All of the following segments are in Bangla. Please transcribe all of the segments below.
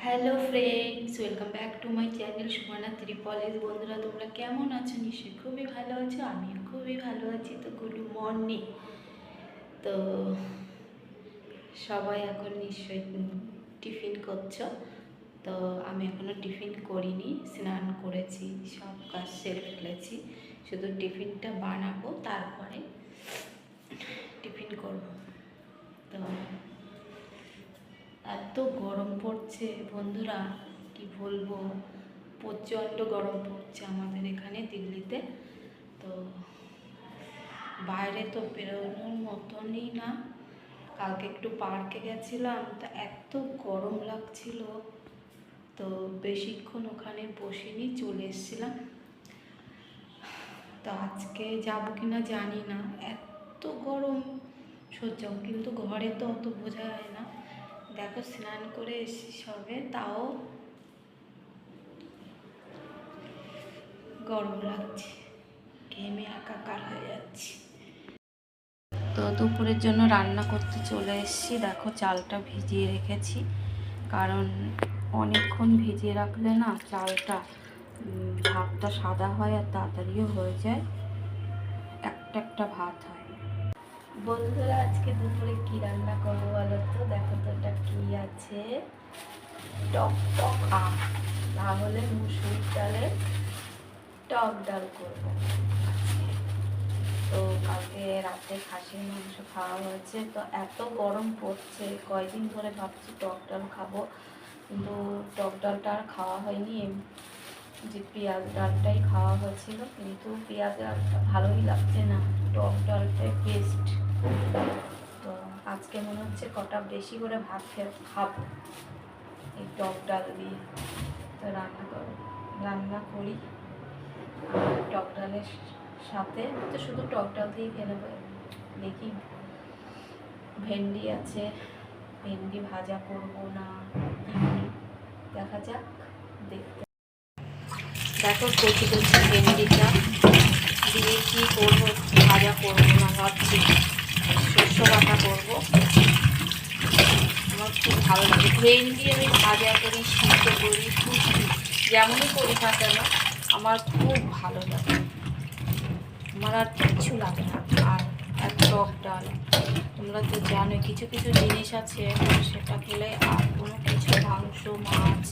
Hello friends, welcome back to my channel Sumana ত্রিপলেস। বন্ধুরা, তোমরা কেমন আছো? নিশ্চয়ই খুবই ভালো আছো। আমিও খুবই ভালো আছি। তো গুড মর্নিং। তো সবাই এখন নিশ্চয়ই টিফিন করছো। তো আমি এখনও টিফিন করিনি, স্নান করেছি, সব কাজ সেরে ফেলেছি। শুধু টিফিনটা বানাবো, তারপরে টিফিন করব। তো এত গরম পড়ছে বন্ধুরা, কি বলবো, প্রচণ্ড গরম পড়ছে আমাদের এখানে দিল্লিতে। তো বাইরে তো বেরোনোর মতনই না। কালকে একটু পার্কে গেছিলাম, তা এত গরম লাগছিল, তো বেশিক্ষণ ওখানে বসিনি, চলে এসেছিলাম। তো আজকে যাবো কিনা জানি না, এত গরম সহ্য, কিন্তু ঘরে তো অত বোঝা যায় না। দেখো, স্নান করে এসেছি সবে, তাও গরম লাগছে, ঘেমে একাকার হয়ে যাচ্ছি। তো দুপুরের জন্য রান্না করতে চলে এসেছি। দেখো, চালটা ভিজিয়ে রেখেছি, কারণ অনেকক্ষণ ভিজিয়ে রাখলে না চালটা ভাতটা সাদা হয় আর তাড়াতাড়িও হয়ে যায়, একটা একটা ভাত হয়। বন্ধুরা, আজকে দুপুরে কি রান্না করবো বলো তো? দেখো তো, এটা কি আছে, টক টক আম, তাহলে মুসুর ডালের টক ডাল করবো। তো কালকে রাতে খাসির মাংস খাওয়া হয়েছে, তো এত গরম পড়ছে, কয়দিন ধরে ভাবছি টক ডাল খাবো, কিন্তু টক ডালটা আর খাওয়া হয়নি। যে পেঁয়াজ ডালটাই খাওয়া হয়েছিল, কিন্তু পেঁয়াজ ডালটা ভালোই লাগছে না, টক ডালটাই বেস্ট। তো আজকে মনে হচ্ছে কটা বেশি করে ভাত খাবো এই টক ডাল দিয়ে। তো রান্না করি। টক ডালের সাথে তো শুধু টক ডাল দিয়ে খেয়ে নেবো। দেখি, ভেন্ডি আছে, ভেন্ডি ভাজা করবো না কি করি, দেখা যাক। দেখো, কচি কচি ভেন্ডিটা দিয়ে কি করবো, ভাজা করবো না ভাবছি, শস্য বাটা করবো। আমার খুব ভালো লাগে ভেন্ডি, আমি ভাজা করি, সিদ্ধ করি, কুচি, যেমনই করি না কেন আমার খুব ভালো লাগে। আমার আর কিচ্ছু লাগে না। আর টক ডাল, তোমরা তো জানোই কিছু কিছু জিনিস আছে সেটা খেলে আর কোনো কিছু মাংস মাছ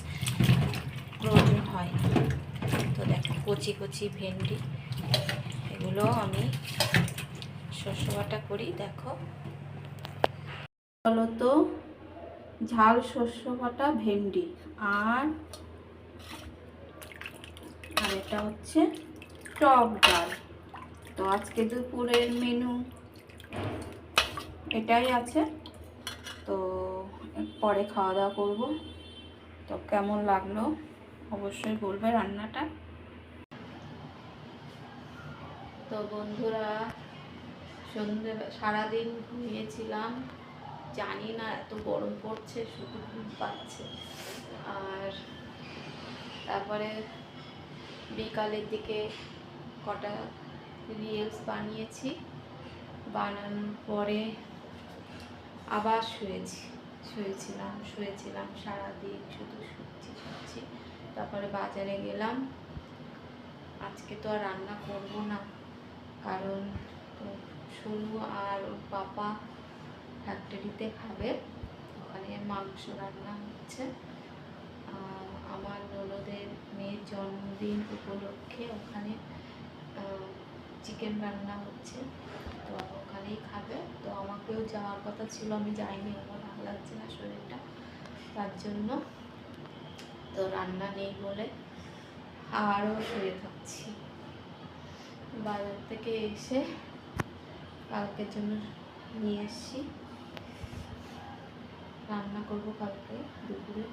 প্রয়োজন হয় না। তো দেখো, কচি কচি ভেন্ডি, এগুলো আমি শস্য বাটা করি। দেখো বলো তো, ঝাল শস্য বাটা ভেন্ডি, আর এটা হচ্ছে টক ডাল। তো আজকে দুপুরের মেনু এটাই আছে। তো পরে খাওয়া দাওয়া করবো। তো কেমন লাগলো অবশ্যই বলবে রান্নাটা। তো বন্ধুরা, সারাদিন ঘুমিয়েছিলাম, জানি না এত গরম পড়ছে, শুধু ঘুম পাচ্ছে। আর তারপরে বিকালের দিকে কটা রিলস বানিয়েছি, বানানোর পরে আবার শুয়েছিলাম সারাদিন, শুধু শুচ্ছি। তারপরে বাজারে গেলাম। আজকে তো আর রান্না করব না, কারণ সোনু আর ওর পাপা ফ্যাক্টরিতে খাবে, ওখানে মাংস রান্না হচ্ছে। আমার ননদের মেয়ের জন্মদিন উপলক্ষে ওখানে চিকেন রান্না হচ্ছে, তো ওখানেই খাবে। তো আমাকেও যাওয়ার কথা ছিল, আমি যাইনি, আমার ভালো লাগছে না শরীরটা, তার জন্য। তো রান্না নেই বলে আরও শুয়ে থাকছি। বাজার থেকে এসে কালকের জন্য নিয়ে এসছি, রান্না করবো কালকে দুপুরে।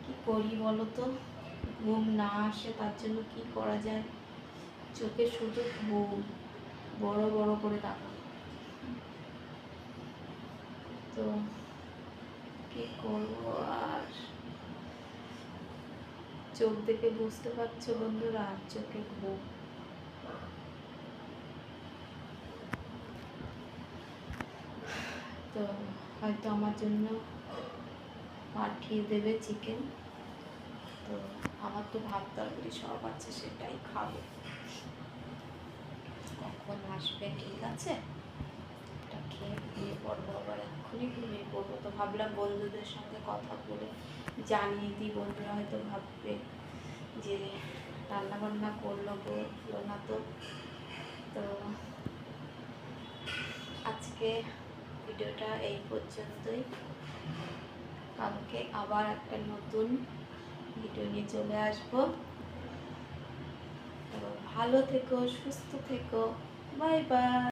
কি করি বলো তো, ঘুম না আসে, তার জন্য কি করা যায়, চোখে শুধু ঘুম, বড় বড় করে তাকা। তো কি করবো আর, চোখ দেখে বুঝতে পারছো বন্ধুরা, চোখে ঘুম। তো হয়তো আমার জন্য পাঠিয়ে দেবে চিকেন। তো আমার তো ভাত তরকারি সব আছে, সেটাই খাবো। কখন আসবে ঠিক আছে, এটা খেয়ে ঘুমিয়ে পড়বো, আবার এক্ষুনি ঘুমিয়ে পড়বো। তো ভাবলাম বন্ধুদের সঙ্গে কথা বলে জানিয়ে দিই, বন্ধুরা হয়তো ভাববে যে রান্না বান্না করলো না। তো তো আজকে ভিডিওটা এই পর্যন্তই। কালকে আবার একটা নতুন ভিডিও নিয়ে চলে আসবো। ভালো থেকো, সুস্থ থেকো, বাই বাই।